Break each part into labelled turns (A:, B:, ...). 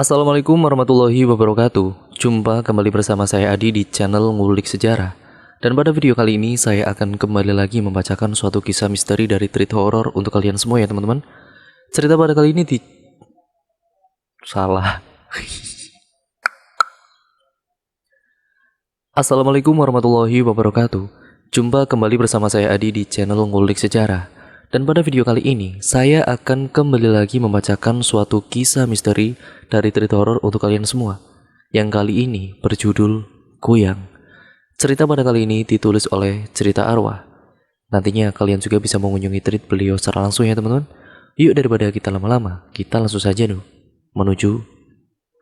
A: Assalamualaikum warahmatullahi wabarakatuh. Jumpa kembali bersama saya Adi di channel Ngulik Sejarah. Dan pada video kali ini saya akan kembali lagi membacakan suatu kisah misteri dari Treat Horror untuk kalian semua ya teman-teman. Cerita pada kali ini salah. Assalamualaikum warahmatullahi wabarakatuh. Jumpa kembali bersama saya Adi di channel Ngulik Sejarah. Dan pada video kali ini, saya akan kembali lagi membacakan suatu kisah misteri dari Treat Horror untuk kalian semua. Yang kali ini berjudul Kuyang. Cerita pada kali ini ditulis oleh Cerita Arwah. Nantinya kalian juga bisa mengunjungi tweet beliau secara langsung ya teman-teman. Yuk daripada kita lama-lama, kita langsung saja menuju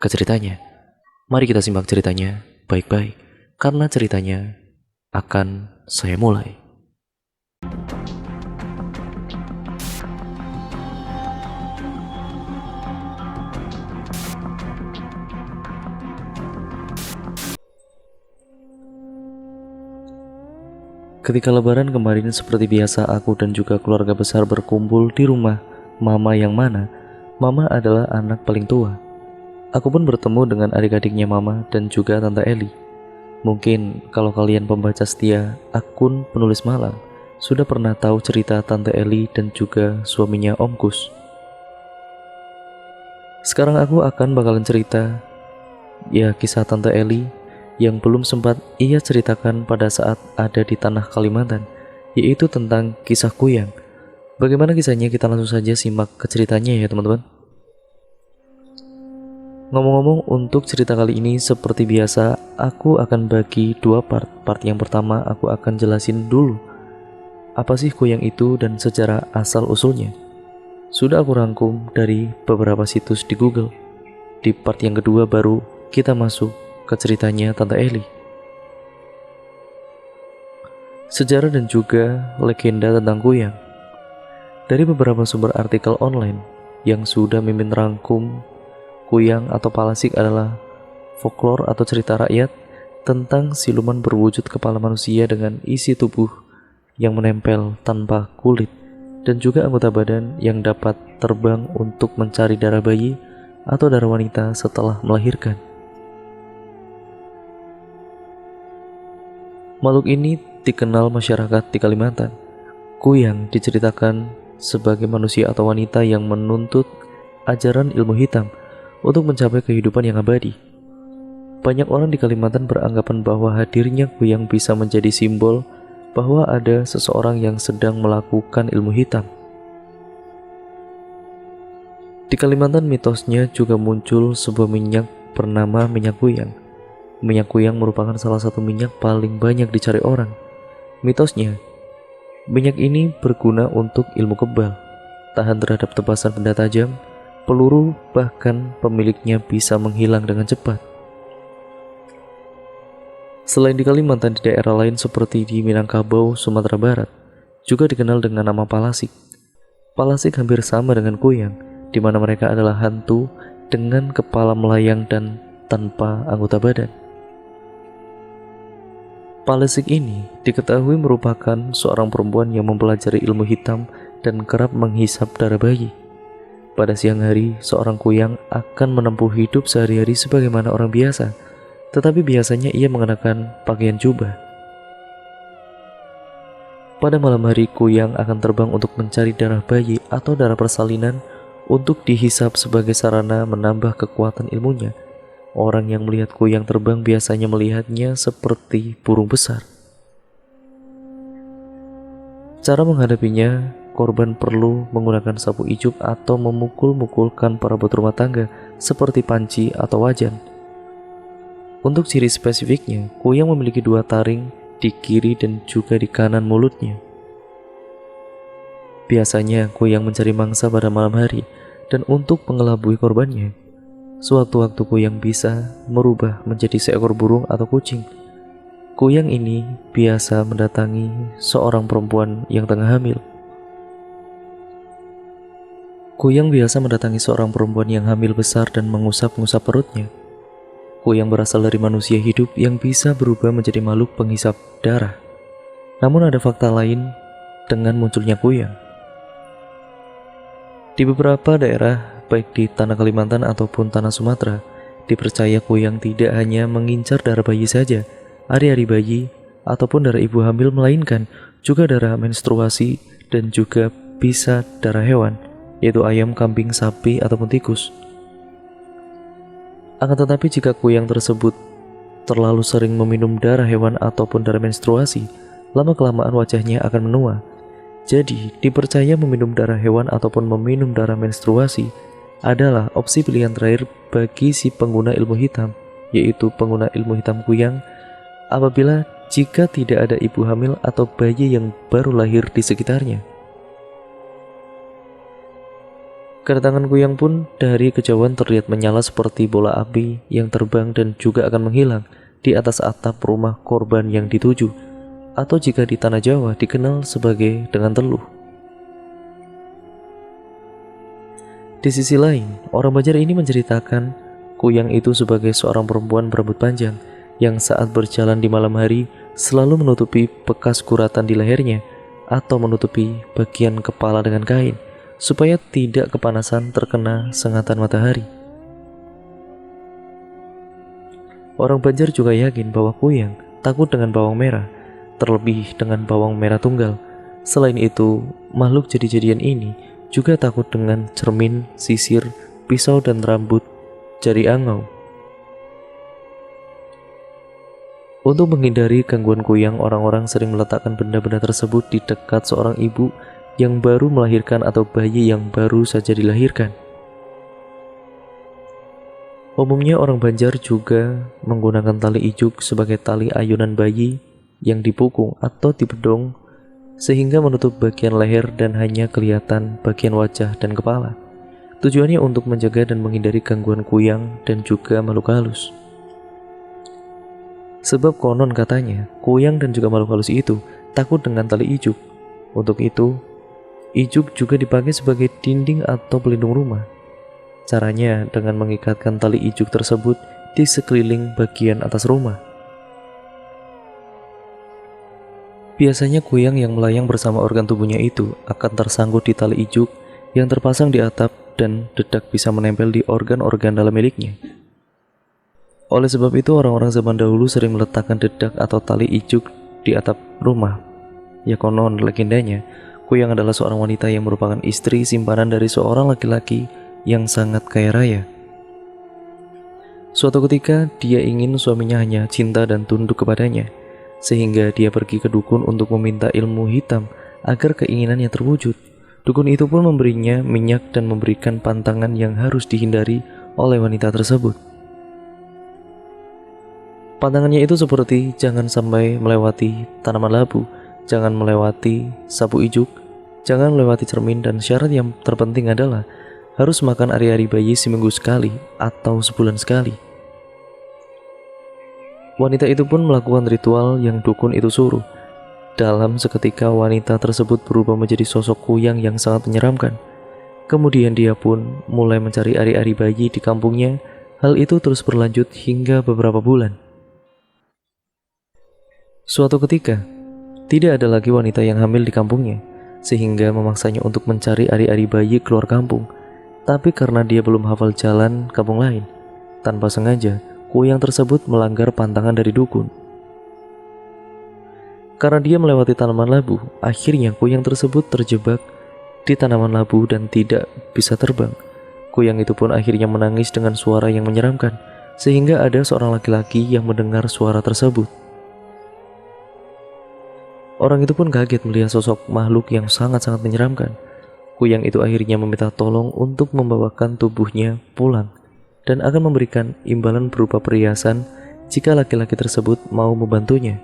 A: ke ceritanya. Mari kita simak ceritanya baik-baik, karena ceritanya akan saya mulai. Ketika lebaran kemarin seperti biasa aku dan juga keluarga besar berkumpul di rumah Mama yang mana Mama adalah anak paling tua. Aku pun bertemu dengan adik-adiknya Mama dan juga Tante Eli. Mungkin kalau kalian pembaca setia akun penulis malam sudah pernah tahu cerita Tante Eli dan juga suaminya Om Kus. Sekarang aku akan bakalan cerita kisah Tante Eli yang belum sempat ia ceritakan pada saat ada di tanah Kalimantan, yaitu tentang kisah Kuyang. Bagaimana kisahnya, kita langsung saja simak ke ceritanya ya teman-teman. Ngomong-ngomong, untuk cerita kali ini seperti biasa aku akan bagi dua part. Part yang pertama aku akan jelasin dulu apa sih Kuyang itu dan sejarah asal-usulnya. Sudah aku rangkum dari beberapa situs di Google. Di part yang kedua baru kita masuk ke ceritanya Tante Eli. Sejarah dan juga legenda tentang Kuyang. Dari beberapa sumber artikel online yang sudah mimin rangkum, Kuyang atau Palasik adalah folklore atau cerita rakyat tentang siluman berwujud kepala manusia dengan isi tubuh yang menempel tanpa kulit dan juga anggota badan yang dapat terbang untuk mencari darah bayi atau darah wanita setelah melahirkan. Makhluk ini dikenal masyarakat di Kalimantan. Kuyang diceritakan sebagai manusia atau wanita yang menuntut ajaran ilmu hitam untuk mencapai kehidupan yang abadi. Banyak orang di Kalimantan beranggapan bahwa hadirnya Kuyang bisa menjadi simbol bahwa ada seseorang yang sedang melakukan ilmu hitam. Di Kalimantan mitosnya juga muncul sebuah minyak bernama minyak Kuyang. Minyak Kuyang merupakan salah satu minyak paling banyak dicari orang. Mitosnya, minyak ini berguna untuk ilmu kebal, tahan terhadap tebasan benda tajam, peluru, bahkan pemiliknya bisa menghilang dengan cepat. Selain di Kalimantan, di daerah lain seperti di Minangkabau, Sumatera Barat, juga dikenal dengan nama Palasik. Palasik hampir sama dengan Kuyang, di mana mereka adalah hantu dengan kepala melayang dan tanpa anggota badan. Palasik ini diketahui merupakan seorang perempuan yang mempelajari ilmu hitam dan kerap menghisap darah bayi. Pada siang hari, seorang Kuyang akan menempuh hidup sehari-hari sebagaimana orang biasa, tetapi biasanya ia mengenakan pakaian jubah. Pada malam hari, Kuyang akan terbang untuk mencari darah bayi atau darah persalinan untuk dihisap sebagai sarana menambah kekuatan ilmunya. Orang yang melihat Kuyang terbang biasanya melihatnya seperti burung besar. Cara menghadapinya, korban perlu menggunakan sapu ijuk atau memukul-mukulkan perabot rumah tangga seperti panci atau wajan. Untuk ciri spesifiknya, Kuyang memiliki dua taring di kiri dan juga di kanan mulutnya. Biasanya Kuyang mencari mangsa pada malam hari dan untuk mengelabui korbannya. Sewaktu-waktu Kuyang bisa merubah menjadi seekor burung atau kucing. Kuyang ini biasa mendatangi seorang perempuan yang tengah hamil. Kuyang biasa mendatangi seorang perempuan yang hamil besar dan mengusap-ngusap perutnya. Kuyang berasal dari manusia hidup yang bisa berubah menjadi makhluk penghisap darah. Namun ada fakta lain dengan munculnya Kuyang. Di beberapa daerah baik di tanah Kalimantan ataupun tanah Sumatera, dipercaya kuyang tidak hanya mengincar darah bayi saja, ari-ari bayi, ataupun darah ibu hamil, melainkan juga darah menstruasi dan juga bisa darah hewan, yaitu ayam, kambing, sapi, ataupun tikus. Akan tetapi jika kuyang tersebut terlalu sering meminum darah hewan ataupun darah menstruasi, lama-kelamaan wajahnya akan menua. Jadi, dipercaya meminum darah hewan ataupun meminum darah menstruasi adalah opsi pilihan terakhir bagi si pengguna ilmu hitam, yaitu pengguna ilmu hitam kuyang, apabila jika tidak ada ibu hamil atau bayi yang baru lahir di sekitarnya. Kedatangan kuyang pun dari kejauhan terlihat menyala seperti bola api yang terbang dan juga akan menghilang di atas atap rumah korban yang dituju, atau jika di tanah Jawa dikenal sebagai dengan teluh. Di sisi lain, orang Banjar ini menceritakan kuyang itu sebagai seorang perempuan berambut panjang yang saat berjalan di malam hari selalu menutupi bekas guratan di lehernya atau menutupi bagian kepala dengan kain supaya tidak kepanasan terkena sengatan matahari. Orang Banjar juga yakin bahwa kuyang takut dengan bawang merah, terlebih dengan bawang merah tunggal. Selain itu, makhluk jadi-jadian ini juga takut dengan cermin, sisir, pisau, dan rambut jari angau. Untuk menghindari gangguan kuyang, orang-orang sering meletakkan benda-benda tersebut di dekat seorang ibu yang baru melahirkan atau bayi yang baru saja dilahirkan. Umumnya orang Banjar juga menggunakan tali ijuk sebagai tali ayunan bayi yang dipukung atau dibedong sehingga menutup bagian leher dan hanya kelihatan bagian wajah dan kepala. Tujuannya untuk menjaga dan menghindari gangguan kuyang dan juga makhluk halus. Sebab konon katanya, kuyang dan juga makhluk halus itu takut dengan tali ijuk. Untuk itu, ijuk juga dipakai sebagai dinding atau pelindung rumah. Caranya dengan mengikatkan tali ijuk tersebut di sekeliling bagian atas rumah. Biasanya kuyang yang melayang bersama organ tubuhnya itu akan tersangkut di tali ijuk yang terpasang di atap dan dedak bisa menempel di organ-organ dalam miliknya. Oleh sebab itu, orang-orang zaman dahulu sering meletakkan dedak atau tali ijuk di atap rumah. Ya konon legendanya, kuyang adalah seorang wanita yang merupakan istri simpanan dari seorang laki-laki yang sangat kaya raya. Suatu ketika, dia ingin suaminya hanya cinta dan tunduk kepadanya, sehingga dia pergi ke dukun untuk meminta ilmu hitam agar keinginannya terwujud. Dukun itu pun memberinya minyak dan memberikan pantangan yang harus dihindari oleh wanita tersebut. Pantangannya itu seperti jangan sampai melewati tanaman labu, jangan melewati sapu ijuk, jangan melewati cermin, dan syarat yang terpenting adalah harus makan ari-ari bayi seminggu sekali atau sebulan sekali. Wanita itu pun melakukan ritual yang dukun itu suruh. Dalam seketika wanita tersebut berubah menjadi sosok kuyang yang sangat menyeramkan. Kemudian dia pun mulai mencari ari-ari bayi di kampungnya. Hal itu terus berlanjut hingga beberapa bulan. Suatu ketika, tidak ada lagi wanita yang hamil di kampungnya, sehingga memaksanya untuk mencari ari-ari bayi keluar kampung. Tapi karena dia belum hafal jalan kampung lain, tanpa sengaja, kuyang tersebut melanggar pantangan dari dukun. Karena dia melewati tanaman labu, akhirnya kuyang tersebut terjebak di tanaman labu dan tidak bisa terbang. Kuyang itu pun akhirnya menangis dengan suara yang menyeramkan, sehingga ada seorang laki-laki yang mendengar suara tersebut. Orang itu pun kaget melihat sosok makhluk yang sangat-sangat menyeramkan. Kuyang itu akhirnya meminta tolong untuk membawakan tubuhnya pulang dan akan memberikan imbalan berupa perhiasan jika laki-laki tersebut mau membantunya.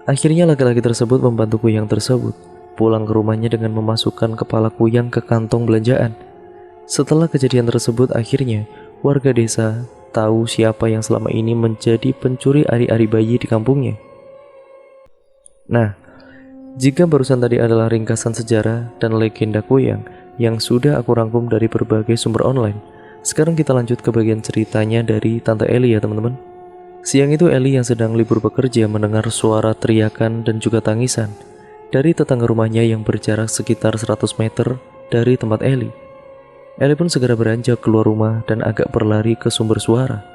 A: Akhirnya laki-laki tersebut membantu kuyang tersebut pulang ke rumahnya dengan memasukkan kepala kuyang ke kantong belanjaan. Setelah kejadian tersebut, akhirnya warga desa tahu siapa yang selama ini menjadi pencuri ari-ari bayi di kampungnya. Nah, jika barusan tadi adalah ringkasan sejarah dan legenda kuyang yang sudah aku rangkum dari berbagai sumber online, sekarang kita lanjut ke bagian ceritanya dari Tante Eli ya teman-teman. Siang itu Eli yang sedang libur bekerja mendengar suara teriakan dan juga tangisan dari tetangga rumahnya yang berjarak sekitar 100 meter dari tempat Eli. Eli pun segera beranjak keluar rumah dan agak berlari ke sumber suara.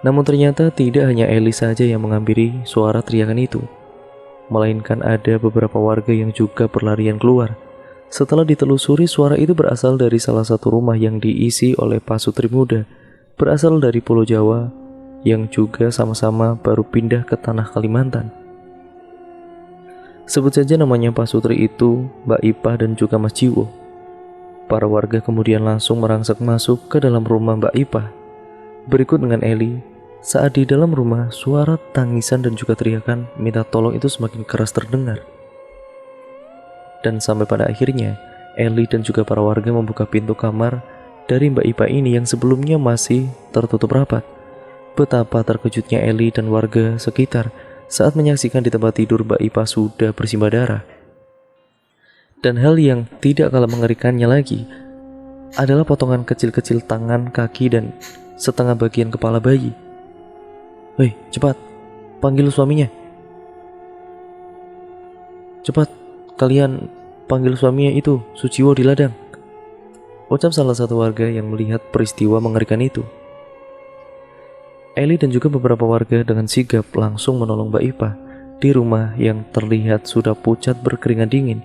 A: Namun ternyata tidak hanya Eli saja yang menghampiri suara teriakan itu, melainkan ada beberapa warga yang juga berlarian keluar. Setelah ditelusuri, suara itu berasal dari salah satu rumah yang diisi oleh pasutri muda, berasal dari Pulau Jawa, yang juga sama-sama baru pindah ke tanah Kalimantan. Sebut saja namanya pasutri itu Mbak Ipah dan juga Mas Jiwo. Para warga kemudian langsung merangsek masuk ke dalam rumah Mbak Ipah. Berikut dengan Eli. Saat di dalam rumah, suara tangisan dan juga teriakan minta tolong itu semakin keras terdengar. Dan sampai pada akhirnya, Eli dan juga para warga membuka pintu kamar dari Mbak Ipah ini yang sebelumnya masih tertutup rapat. Betapa terkejutnya Eli dan warga sekitar saat menyaksikan di tempat tidur Mbak Ipah sudah bersimbah darah. Dan hal yang tidak kalah mengerikannya lagi adalah potongan kecil-kecil tangan, kaki, dan setengah bagian kepala bayi. "Hei, cepat, panggil suaminya. Cepat, kalian panggil suaminya itu, Suciwo di ladang," ucap salah satu warga yang melihat peristiwa mengerikan itu. Eli dan juga beberapa warga dengan sigap langsung menolong Mbak Ipah di rumah yang terlihat sudah pucat berkeringat dingin.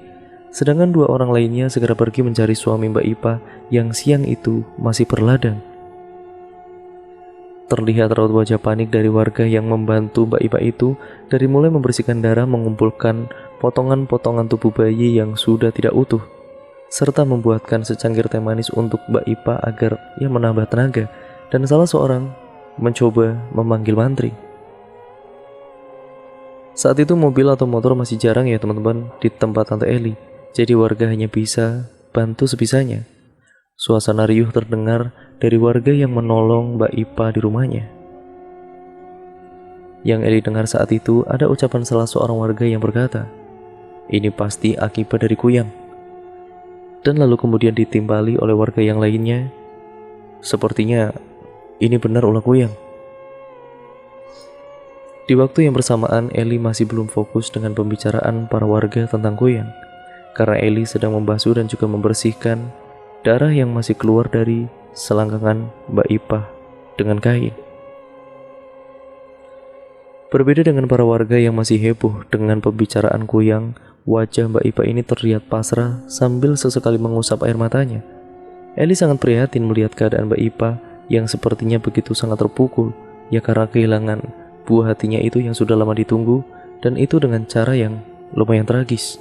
A: Sedangkan dua orang lainnya segera pergi mencari suami Mbak Ipah yang siang itu masih berladang. Terlihat raut wajah panik dari warga yang membantu Mbak Ipah itu, dari mulai membersihkan darah, mengumpulkan potongan-potongan tubuh bayi yang sudah tidak utuh, serta membuatkan secangkir teh manis untuk Mbak Ipah agar ia menambah tenaga, dan salah seorang mencoba memanggil mantri. Saat itu mobil atau motor masih jarang ya teman-teman di tempat Tante Eli, jadi warga hanya bisa bantu sebisanya. Suasana riuh terdengar dari warga yang menolong Mbak Ipah di rumahnya. Yang Eli dengar saat itu ada ucapan salah seorang warga yang berkata, "Ini pasti akibat dari kuyang." Dan lalu kemudian ditimpali oleh warga yang lainnya, "Sepertinya ini benar ulah kuyang." Di waktu yang bersamaan, Eli masih belum fokus dengan pembicaraan para warga tentang kuyang, karena Eli sedang membasuh dan juga membersihkan darah yang masih keluar dari selangkangan Mbak Ipah dengan kain. Berbeda dengan para warga yang masih heboh dengan pembicaraan kuyang, wajah Mbak Ipah ini terlihat pasrah sambil sesekali mengusap air matanya. Eli sangat prihatin melihat keadaan Mbak Ipah yang sepertinya begitu sangat terpukul, ya karena kehilangan buah hatinya itu yang sudah lama ditunggu, dan itu dengan cara yang lumayan tragis.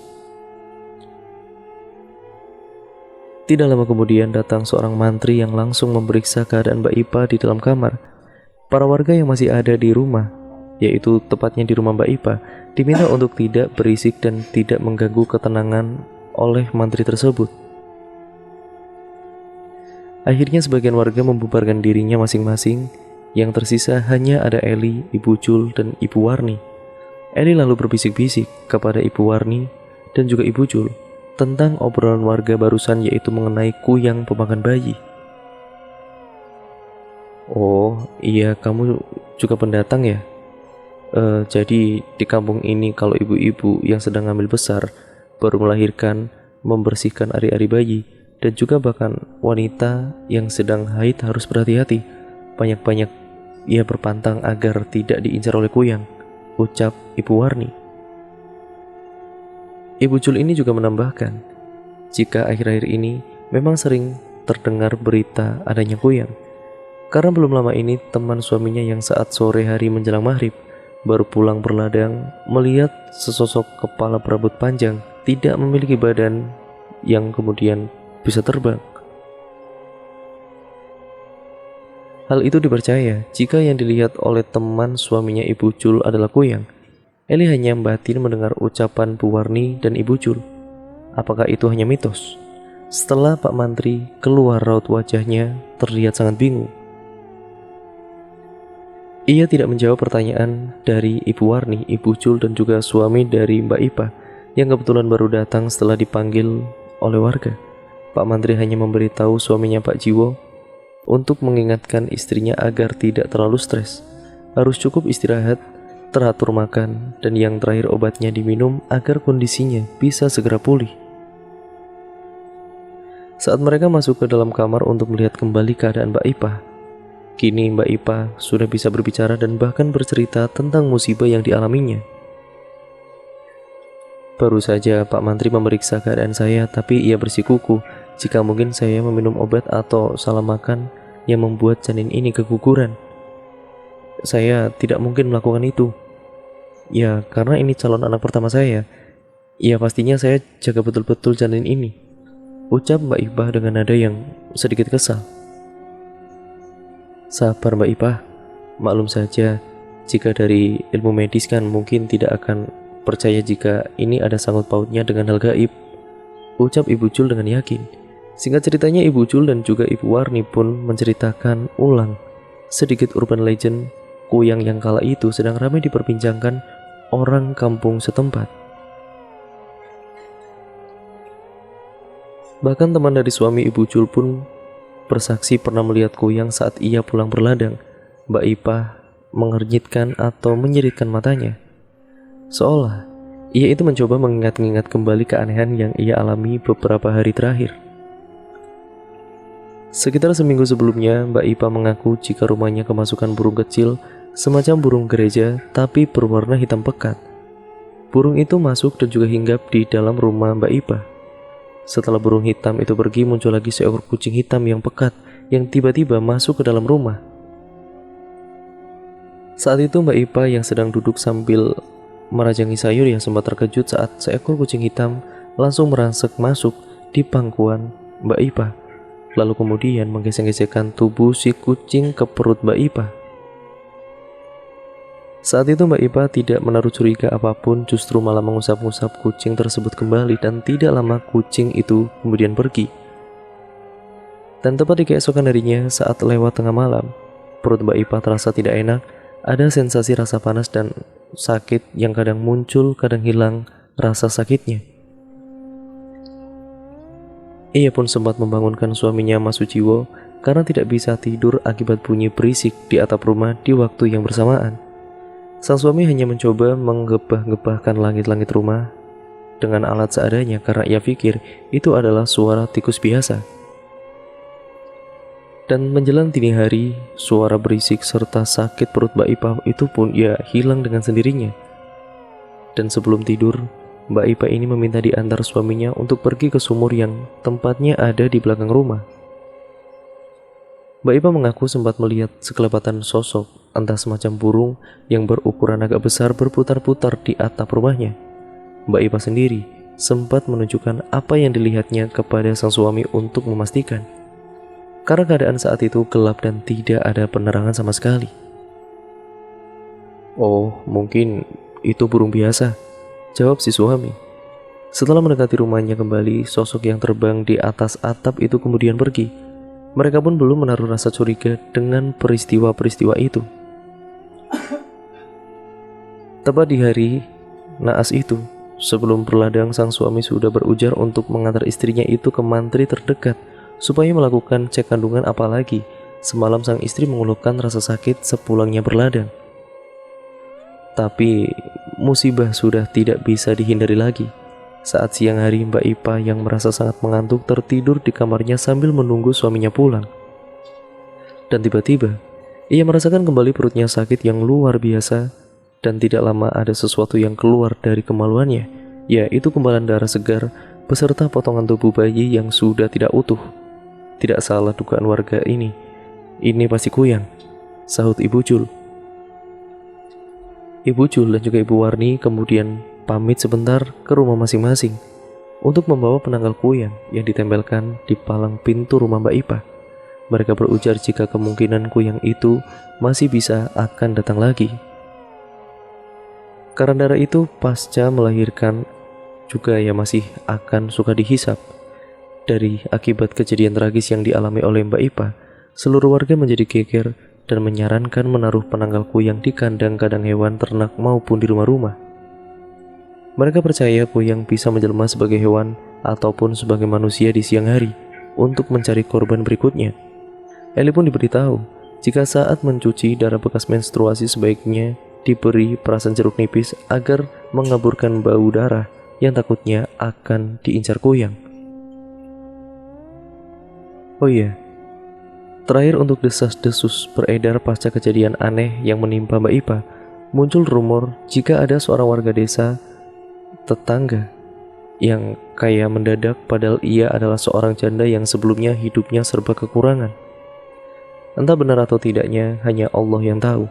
A: Tidak lama kemudian datang seorang mantri yang langsung memeriksa keadaan Mbak Ipah di dalam kamar. Para warga yang masih ada di rumah, yaitu tepatnya di rumah Mbak Ipah, diminta untuk tidak berisik dan tidak mengganggu ketenangan oleh mantri tersebut. Akhirnya sebagian warga membubarkan dirinya masing-masing. Yang tersisa hanya ada Eli, Ibu Jul, dan Ibu Warni. Eli lalu berbisik-bisik kepada Ibu Warni dan juga Ibu Jul tentang obrolan warga barusan, yaitu mengenai kuyang pemakan bayi. "Oh iya, kamu juga pendatang ya? Jadi di kampung ini kalau ibu-ibu yang sedang hamil besar, baru melahirkan, membersihkan ari-ari bayi, dan juga bahkan wanita yang sedang haid harus berhati-hati, banyak-banyak ia berpantang agar tidak diincar oleh kuyang," ucap Ibu Warni. Ibu Jul ini juga menambahkan, jika akhir-akhir ini memang sering terdengar berita adanya kuyang, karena belum lama ini teman suaminya yang saat sore hari menjelang maghrib baru pulang berladang melihat sesosok kepala berambut panjang tidak memiliki badan yang kemudian bisa terbang. Hal itu dipercaya jika yang dilihat oleh teman suaminya Ibu Jul adalah kuyang. Eli hanya batin mendengar ucapan Bu Warni dan Ibu Jul. Apakah itu hanya mitos? Setelah Pak Mantri keluar, raut wajahnya terlihat sangat bingung. Ia tidak menjawab pertanyaan dari Ibu Warni, Ibu Jul, dan juga suami dari Mbak Ipah yang kebetulan baru datang setelah dipanggil oleh warga. Pak Mantri hanya memberitahu suaminya Pak Jiwo untuk mengingatkan istrinya agar tidak terlalu stres, harus cukup istirahat, teratur makan, dan yang terakhir obatnya diminum agar kondisinya bisa segera pulih. Saat mereka masuk ke dalam kamar untuk melihat kembali keadaan Mbak Ipah, kini Mbak Ipah sudah bisa berbicara dan bahkan bercerita tentang musibah yang dialaminya. Baru saja Pak Mantri memeriksa keadaan saya, tapi ia bersikukuh jika mungkin saya meminum obat atau salah makan yang membuat janin ini keguguran. Saya tidak mungkin melakukan itu. Ya, karena ini calon anak pertama saya. Ya, pastinya saya jaga betul-betul janin ini, ucap Mbak Ipah dengan nada yang sedikit kesal. Sabar Mbak Ipah, maklum saja jika dari ilmu medis kan mungkin tidak akan percaya jika ini ada sangkut pautnya dengan hal gaib, ucap Ibu Jul dengan yakin. Singkat ceritanya, Ibu Jul dan juga Ibu Warni pun menceritakan ulang sedikit urban legend kuyang yang kala itu sedang ramai diperbincangkan orang kampung setempat. Bahkan teman dari suami Ibu Jul pun bersaksi pernah melihat kuyang saat ia pulang berladang. Mbak Ipah mengernyitkan atau menyeritkan matanya, seolah ia itu mencoba mengingat-ingat kembali keanehan yang ia alami beberapa hari terakhir. Sekitar seminggu sebelumnya, Mbak Ipah mengaku jika rumahnya kemasukan burung kecil semacam burung gereja tapi berwarna hitam pekat. Burung itu masuk dan juga hinggap di dalam rumah Mbak Ipah. Setelah burung hitam itu pergi, muncul lagi seekor kucing hitam yang pekat yang tiba-tiba masuk ke dalam rumah. Saat itu Mbak Ipah yang sedang duduk sambil merajangi sayur yang sempat terkejut saat seekor kucing hitam langsung merangsek masuk di pangkuan Mbak Ipah, lalu kemudian menggesek-gesekkan tubuh si kucing ke perut Mbak Ipah. Saat itu Mbak Ipah tidak menaruh curiga apapun, justru malah mengusap-ngusap kucing tersebut kembali, dan tidak lama kucing itu kemudian pergi. Dan tepat di keesokan harinya saat lewat tengah malam, perut Mbak Ipah terasa tidak enak, ada sensasi rasa panas dan sakit yang kadang muncul, kadang hilang rasa sakitnya. Ia pun sempat membangunkan suaminya Mas Sujiwo karena tidak bisa tidur akibat bunyi berisik di atap rumah di waktu yang bersamaan. Sang suami hanya mencoba menggebah-gebahkan langit-langit rumah dengan alat seadanya karena ia pikir itu adalah suara tikus biasa. Dan menjelang dini hari, suara berisik serta sakit perut Mbak Ipah itu pun ia hilang dengan sendirinya. Dan sebelum tidur, Mbak Ipah ini meminta diantar suaminya untuk pergi ke sumur yang tempatnya ada di belakang rumah. Mbak Ipah mengaku sempat melihat sekelebatan sosok, entah semacam burung yang berukuran agak besar berputar-putar di atap rumahnya. Mbak Ipah sendiri sempat menunjukkan apa yang dilihatnya kepada sang suami untuk memastikan, karena keadaan saat itu gelap dan tidak ada penerangan sama sekali. "Oh, mungkin itu burung biasa," jawab si suami. Setelah mendekati rumahnya kembali, sosok yang terbang di atas atap itu kemudian pergi. Mereka pun belum menaruh rasa curiga dengan peristiwa-peristiwa itu. Tepat di hari naas itu, sebelum berladang, sang suami sudah berujar untuk mengantar istrinya itu ke mantri terdekat supaya melakukan cek kandungan, apalagi semalam sang istri mengeluhkan rasa sakit sepulangnya berladang. Tapi musibah sudah tidak bisa dihindari lagi. Saat siang hari, Mbak Ipah yang merasa sangat mengantuk tertidur di kamarnya sambil menunggu suaminya pulang. Dan tiba-tiba, ia merasakan kembali perutnya sakit yang luar biasa, dan tidak lama ada sesuatu yang keluar dari kemaluannya, yaitu gumpalan darah segar beserta potongan tubuh bayi yang sudah tidak utuh. Tidak salah dugaan warga ini pasti kuyang, sahut Ibu Jul. Ibu Jul dan juga Ibu Warni kemudian pamit sebentar ke rumah masing-masing untuk membawa penanggal kuyang yang ditempelkan di palang pintu rumah Mbak Ipah. Mereka berujar jika kemungkinan kuyang itu masih bisa akan datang lagi. Karena darah itu pasca melahirkan juga ya masih akan suka dihisap. Dari akibat kejadian tragis yang dialami oleh Mbak Ipah, seluruh warga menjadi geger dan menyarankan menaruh penanggal kuyang di kandang-kandang hewan ternak maupun di rumah-rumah. Mereka percaya kuyang bisa menjelma sebagai hewan ataupun sebagai manusia di siang hari untuk mencari korban berikutnya. Eli pun diberitahu jika saat mencuci darah bekas menstruasi sebaiknya diberi perasan jeruk nipis agar mengaburkan bau darah yang takutnya akan diincar kuyang. Oh iya, terakhir untuk desas-desus beredar pasca kejadian aneh yang menimpa Mbak Ipa, muncul rumor jika ada seorang warga desa tetangga yang kaya mendadak padahal ia adalah seorang janda yang sebelumnya hidupnya serba kekurangan. Entah benar atau tidaknya, hanya Allah yang tahu.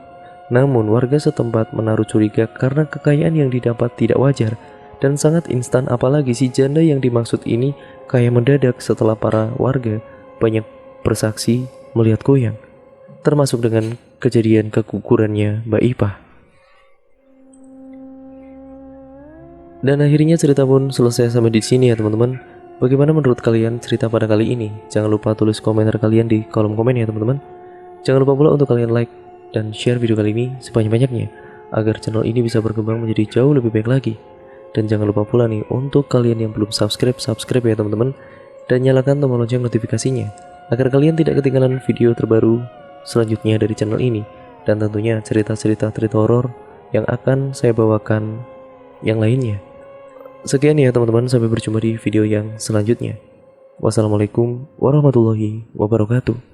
A: Namun warga setempat menaruh curiga karena kekayaan yang didapat tidak wajar dan sangat instan, apalagi si janda yang dimaksud ini kaya mendadak setelah para warga banyak bersaksi melihat goyang, termasuk dengan kejadian kegugurannya Mbak Ipa. Dan akhirnya cerita pun selesai sampai di sini ya teman-teman. Bagaimana menurut kalian cerita pada kali ini? Jangan lupa tulis komentar kalian di kolom komen ya teman-teman. Jangan lupa pula untuk kalian like dan share video kali ini sebanyak-banyaknya agar channel ini bisa berkembang menjadi jauh lebih baik lagi. Dan jangan lupa pula nih untuk kalian yang belum subscribe ya teman-teman, dan nyalakan tombol lonceng notifikasinya agar kalian tidak ketinggalan video terbaru selanjutnya dari channel ini, dan tentunya cerita-cerita horor yang akan saya bawakan yang lainnya. Sekian ya teman-teman, sampai berjumpa di video yang selanjutnya. Wassalamualaikum warahmatullahi wabarakatuh.